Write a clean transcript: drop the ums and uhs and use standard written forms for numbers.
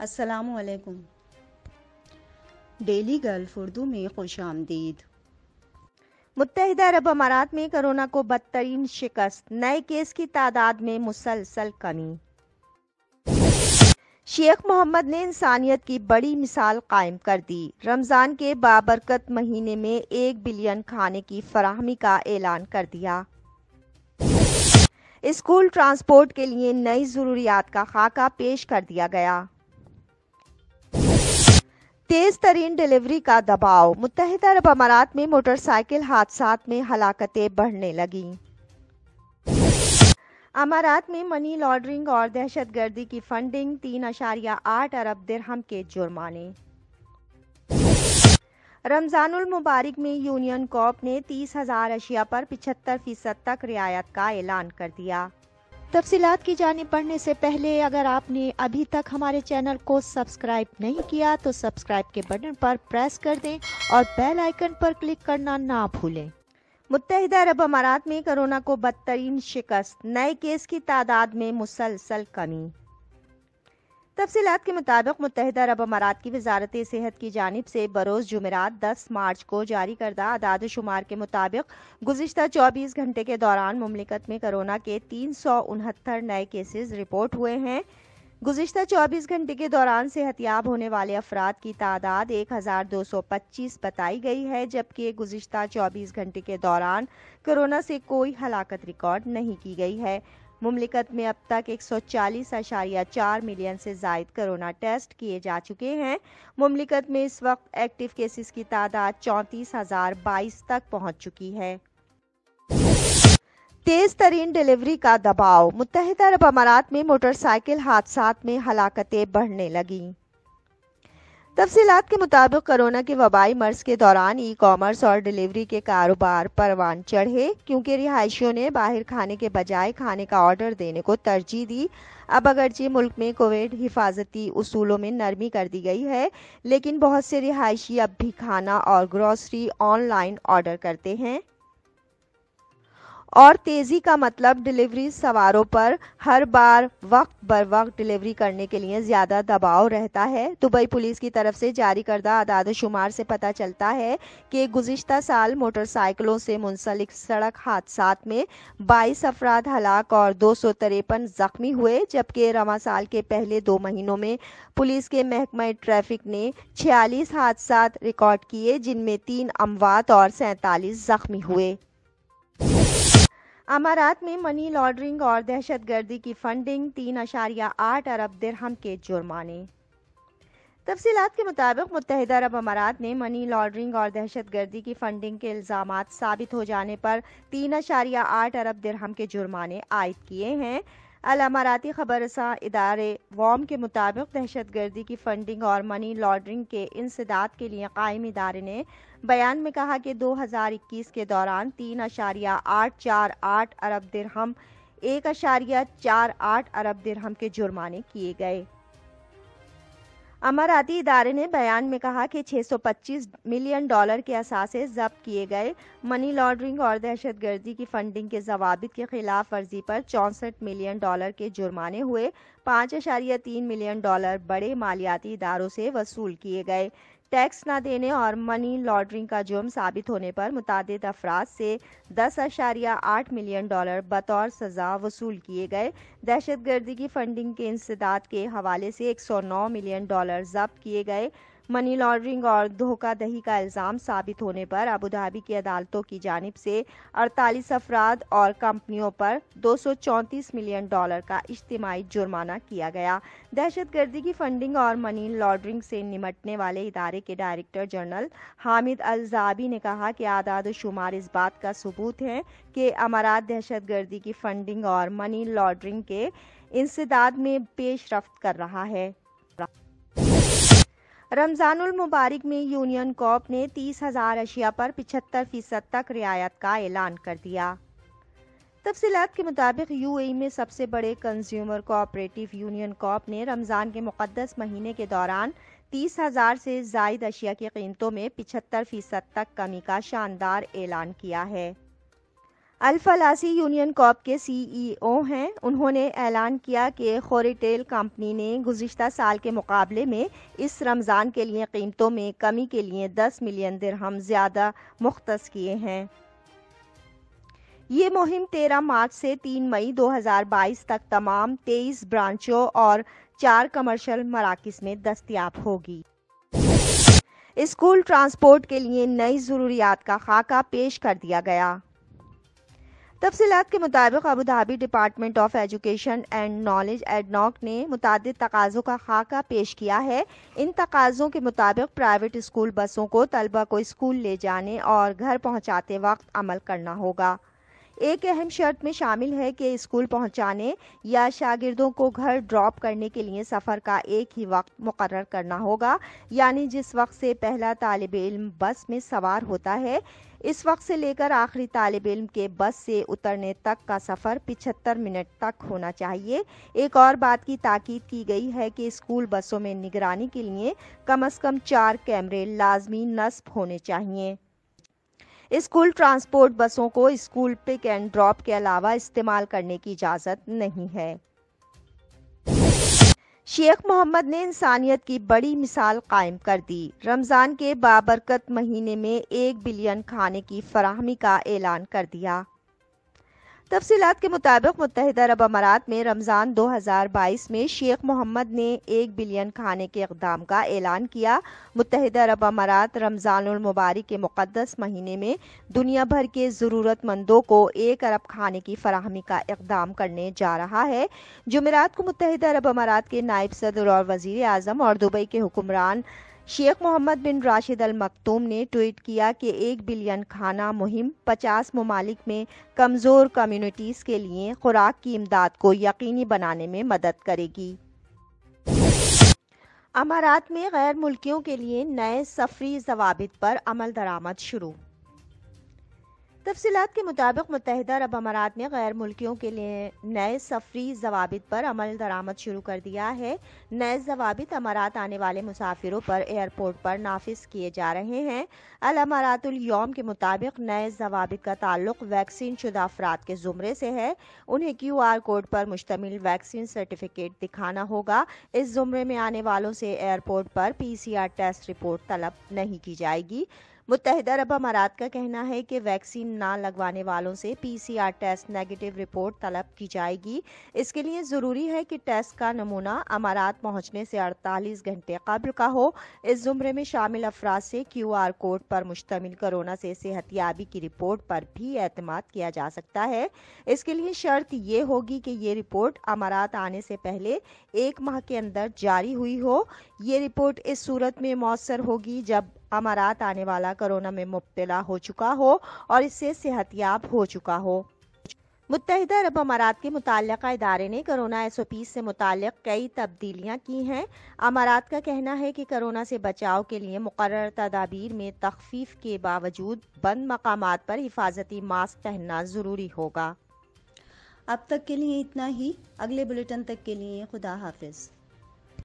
السلام علیکم۔ Daily golf Urdu میں خوش آمدید۔ متحدہ عرب امارات میں کرونا کو بدترین شکست، نئے کیس کی تعداد میں مسلسل کمی۔ شیخ محمد نے انسانیت کی بڑی مثال قائم کر دی، رمضان کے بابرکت مہینے میں 1 بلین کھانے کی فراہمی کا اعلان کر دیا۔ اسکول ٹرانسپورٹ کے لیے نئی ضروریات کا خاکہ پیش کر دیا گیا۔ تیز ترین ڈیلیوری کا دباؤ، متحدہ عرب امارات میں موٹر سائیکل حادثات میں ہلاکتیں بڑھنے لگیں۔ امارات میں منی لانڈرنگ اور دہشت گردی کی فنڈنگ، 3.8 ارب درہم کے جرمانے۔ رمضان المبارک میں یونین کوپ نے 30,000 اشیاء پر 75% تک رعایت کا اعلان کر دیا۔ تفصیلات کی جانب بڑھنے سے پہلے اگر آپ نے ابھی تک ہمارے چینل کو سبسکرائب نہیں کیا تو سبسکرائب کے بٹن پر پریس کر دیں اور بیل آئیکن پر کلک کرنا نہ بھولیں۔ متحدہ عرب امارات میں کرونا کو بدترین شکست، نئے کیس کی تعداد میں مسلسل کمی۔ تفصیلات کے مطابق متحدہ عرب امارات کی وزارت صحت کی جانب سے بروز جمعرات 10 مارچ کو جاری کردہ اعداد و شمار کے مطابق گزشتہ 24 گھنٹے کے دوران مملکت میں کرونا کے 369 نئے کیسز رپورٹ ہوئے ہیں۔ گزشتہ 24 گھنٹے کے دوران صحت یاب ہونے والے افراد کی تعداد 1225 بتائی گئی ہے، جبکہ گزشتہ 24 گھنٹے کے دوران کرونا سے کوئی ہلاکت ریکارڈ نہیں کی گئی ہے۔ مملکت میں اب تک 140.4 ملین سے زائد کرونا ٹیسٹ کیے جا چکے ہیں۔ مملکت میں اس وقت ایکٹیو کیسز کی تعداد 34,022 تک پہنچ چکی ہے۔ تیز ترین ڈیلیوری کا دباؤ، متحدہ عرب امارات میں موٹر سائیکل حادثات میں ہلاکتیں بڑھنے لگیں۔ تفصیلات کے مطابق کرونا کے وبائی مرض کے دوران ای کامرس اور ڈیلیوری کے کاروبار پروان چڑھے، کیونکہ رہائشیوں نے باہر کھانے کے بجائے کھانے کا آرڈر دینے کو ترجیح دی۔ اب اگرچہ ملک میں کووڈ حفاظتی اصولوں میں نرمی کر دی گئی ہے، لیکن بہت سے رہائشی اب بھی کھانا اور گروسری آن لائن آرڈر کرتے ہیں۔ اور تیزی کا مطلب ڈیلیوری سواروں پر ہر بار وقت بر وقت ڈیلیوری کرنے کے لیے زیادہ دباؤ رہتا ہے۔ دبئی پولیس کی طرف سے جاری کردہ اعداد و شمار سے پتہ چلتا ہے کہ گزشتہ سال موٹر سائیکلوں سے منسلک سڑک حادثات میں 22 افراد ہلاک اور 253 زخمی ہوئے، جبکہ رواں سال کے پہلے 2 مہینوں میں پولیس کے محکمہ ٹریفک نے 46 حادثات ریکارڈ کیے، جن میں 3 اموات اور 47 زخمی ہوئے۔ امارات میں منی لانڈرنگ اور دہشت گردی کی فنڈنگ، 3.8 ارب درہم کے جرمانے۔ تفصیلات کے مطابق متحدہ عرب امارات نے منی لانڈرنگ اور دہشت گردی کی فنڈنگ کے الزامات ثابت ہو جانے پر 3.8 ارب درہم کے جرمانے عائد کیے ہیں۔ الاماراتی خبر رساں ادارے وام کے مطابق دہشت گردی کی فنڈنگ اور منی لانڈرنگ کے انسداد کے لیے قائم ادارے نے بیان میں کہا کہ 2021 کے دوران 3.848 ارب درہم 1.48 ارب درہم کے جرمانے کیے گئے۔ اماراتی ادارے نے بیان میں کہا کہ $625 ملین کے اثاثے ضبط کیے گئے۔ منی لانڈرنگ اور دہشت گردی کی فنڈنگ کے ضوابط کی خلاف ورزی پر $64 ملین کے جرمانے ہوئے۔ $5.3 ملین بڑے مالیاتی اداروں سے وصول کیے گئے۔ ٹیکس نہ دینے اور منی لانڈرنگ کا جرم ثابت ہونے پر متعدد افراد سے $10.8 ملین بطور سزا وصول کیے گئے۔ دہشت گردی کی فنڈنگ کے انسداد کے حوالے سے $109 ملین ضبط کیے گئے۔ منی لانڈرنگ اور دھوکہ دہی کا الزام ثابت ہونے پر ابوظہبی کی عدالتوں کی جانب سے 48 افراد اور کمپنیوں پر $234 ملین کا اجتماعی جرمانہ کیا گیا۔ دہشت گردی کی فنڈنگ اور منی لانڈرنگ سے نمٹنے والے ادارے کے ڈائریکٹر جنرل حامد الزعبی نے کہا کہ اعداد و شمار اس بات کا ثبوت ہے کہ امارات دہشت گردی کی فنڈنگ اور منی لانڈرنگ کے انسداد میں پیش رفت کر رہا ہے۔ رمضان المبارک میں یونین کوپ نے 30,000 اشیاء پر 75% تک رعایت کا اعلان کر دیا۔ تفصیلات کے مطابق یو اے ای میں سب سے بڑے کنزیومر کوآپریٹو یونین کوپ نے رمضان کے مقدس مہینے کے دوران 30,000 سے زائد اشیاء کی قیمتوں میں 75% تک کمی کا شاندار اعلان کیا ہے۔ الفلاسی یونین کارپ کے سی ای او ہیں۔ انہوں نے اعلان کیا کہ خوریٹیل کمپنی نے گزشتہ سال کے مقابلے میں اس رمضان کے لیے قیمتوں میں کمی کے لیے 10 ملین درہم زیادہ مختص کیے ہیں۔ یہ مہم 13 مارچ سے 3 مئی 2022 تک تمام 23 برانچوں اور 4 کمرشل مراکز میں دستیاب ہوگی۔ اسکول ٹرانسپورٹ کے لیے نئی ضروریات کا خاکہ پیش کر دیا گیا۔ تفصیلات کے مطابق Abu Dhabi department of education and knowledge ایڈناک نے متعدد تقاضوں کا خاکہ پیش کیا ہے۔ ان تقاضوں کے مطابق پرائیویٹ اسکول بسوں کو طلبہ کو اسکول لے جانے اور گھر پہنچاتے وقت عمل کرنا ہوگا۔ ایک اہم شرط میں شامل ہے کہ اسکول پہنچانے یا شاگردوں کو گھر ڈراپ کرنے کے لیے سفر کا ایک ہی وقت مقرر کرنا ہوگا، یعنی جس وقت سے پہلا طالب علم بس میں سوار ہوتا ہے اس وقت سے لے کر آخری طالب علم کے بس سے اترنے تک کا سفر 75 منٹ تک ہونا چاہیے۔ ایک اور بات کی تاکید کی گئی ہے کہ اسکول بسوں میں نگرانی کے لیے کم از کم 4 کیمرے لازمی نصب ہونے چاہیے۔ اسکول ٹرانسپورٹ بسوں کو اسکول پک اینڈ ڈراپ کے علاوہ استعمال کرنے کی اجازت نہیں ہے۔ شیخ محمد نے انسانیت کی بڑی مثال قائم کر دی۔ رمضان کے بابرکت مہینے میں 1 بلین کھانے کی فراہمی کا اعلان کر دیا۔ تفصیلات کے مطابق متحدہ عرب امارات میں رمضان 2022 میں شیخ محمد نے 1 بلین کھانے کے اقدام کا اعلان کیا۔ متحدہ عرب امارات رمضان المبارک کے مقدس مہینے میں دنیا بھر کے ضرورت مندوں کو 1 ارب کھانے کی فراہمی کا اقدام کرنے جا رہا ہے۔ جمعرات کو متحدہ عرب امارات کے نائب صدر اور وزیر اعظم اور دبئی کے حکمران شیخ محمد بن راشد ال مکتوم نے ٹویٹ کیا کہ 1 بلین کھانا مہم 50 ممالک میں کمزور کمیونٹیز کے لیے خوراک کی امداد کو یقینی بنانے میں مدد کرے گی۔ امارات میں غیر ملکیوں کے لیے نئے سفری ضوابط پر عمل درآمد شروع۔ تفصیلات کے مطابق متحدہ عرب امارات نے غیر ملکیوں کے لیے نئے سفری ضوابط پر عمل درآمد شروع کر دیا ہے۔ نئے ضوابط امارات آنے والے مسافروں پر ایئرپورٹ پر نافذ کیے جا رہے ہیں۔ الامارات الیوم کے مطابق نئے ضوابط کا تعلق ویکسین شدہ افراد کے زمرے سے ہے۔ انہیں QR کوڈ پر مشتمل ویکسین سرٹیفکیٹ دکھانا ہوگا۔ اس زمرے میں آنے والوں سے ایئرپورٹ پر PCR ٹیسٹ رپورٹ طلب نہیں کی جائے گی۔ متحدہ عرب امارات کا کہنا ہے کہ ویکسین نہ لگوانے والوں سے PCR ٹیسٹ نیگیٹو رپورٹ طلب کی جائے گی۔ اس کے لیے ضروری ہے کہ ٹیسٹ کا نمونہ امارات پہنچنے سے 48 گھنٹے قبل کا ہو۔ اس زمرے میں شامل افراد سے QR کوڈ پر مشتمل کورونا سے صحت یابی کی رپورٹ پر بھی اعتماد کیا جا سکتا ہے۔ اس کے لیے شرط یہ ہوگی کہ یہ رپورٹ امارات آنے سے پہلے 1 ماہ کے اندر جاری ہوئی ہو۔ یہ رپورٹ اس صورت میں مؤثر ہوگی جب امارات آنے والا کورونا میں مبتلا ہو چکا ہو اور اس سے صحت یاب ہو چکا ہو۔ متحدہ عرب امارات کے متعلقہ ادارے نے کورونا SOPs سے متعلق کئی تبدیلیاں کی ہیں۔ امارات کا کہنا ہے کہ کورونا سے بچاؤ کے لیے مقررہ تدابیر میں تخفیف کے باوجود بند مقامات پر حفاظتی ماسک پہننا ضروری ہوگا۔ اب تک کے لیے اتنا ہی۔ اگلے بلیٹن تک کے لیے خدا حافظ۔